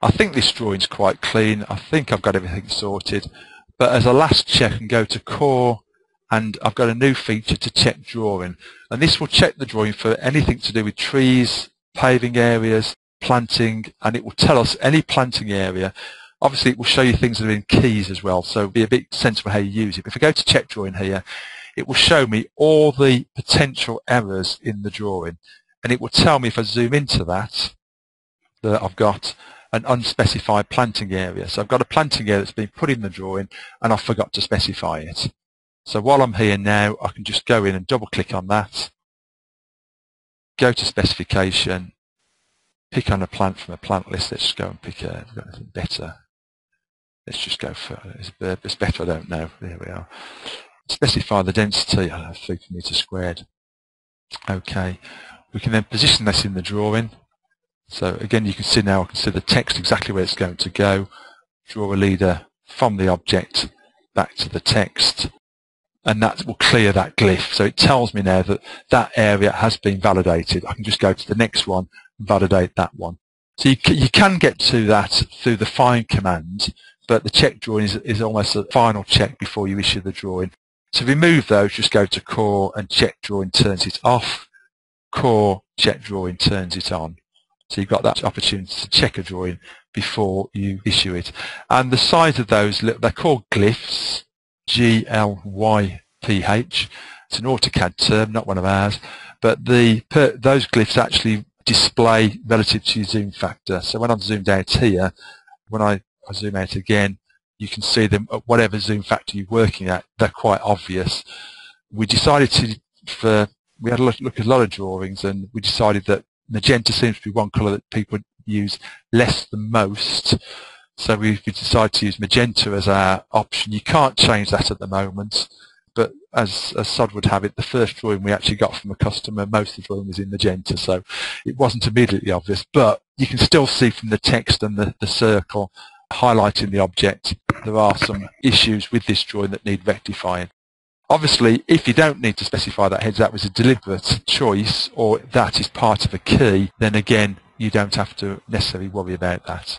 I think this drawing's quite clean. I think I've got everything sorted. But as a last check, I can go to Core, and I've got a new feature to check drawing. And this will check the drawing for anything to do with trees, paving areas, planting, and it will tell us any planting area. Obviously, it will show you things that are in keys as well, so be a bit sensible how you use it. But if I go to check drawing here, it will show me all the potential errors in the drawing. And it will tell me, if I zoom into that I've got an unspecified planting area. So I've got a planting area that's been put in the drawing and I forgot to specify it. So while I'm here now, I can just go in and double click on that, go to specification, pick on a plant from a plant list. Let's just go and pick a, we've got anything better. Let's just go for, it's better, I don't know. There we are. Specify the density, I don't know, 3 meters squared. Okay. We can then position this in the drawing. So again, you can see now, I can see the text exactly where it's going to go. Draw a leader from the object back to the text, and that will clear that glyph. So it tells me now that that area has been validated. I can just go to the next one and validate that one. So you can get to that through the find command, but the check drawing is almost a final check before you issue the drawing. To remove those, just go to Core, and check drawing turns it off. Core, check drawing turns it on. So you've got that opportunity to check a drawing before you issue it. And the size of those, they're called glyphs, G-L-Y-P-H. It's an AutoCAD term, not one of ours. But those glyphs actually display relative to your zoom factor. So when I've zoomed out here, when I zoom out again, you can see them at whatever zoom factor you're working at. They're quite obvious. We decided we had a look at a lot of drawings, and we decided that magenta seems to be one colour that people use less than most. So we decided to use magenta as our option. You can't change that at the moment, but as sod would have it, the first drawing we actually got from a customer, most of the drawing was in magenta, so it wasn't immediately obvious. But you can still see from the text and the circle highlighting the object, there are some issues with this drawing that need rectifying. Obviously, if you don't need to specify that that was a deliberate choice, or that is part of a key, then again, you don't have to necessarily worry about that.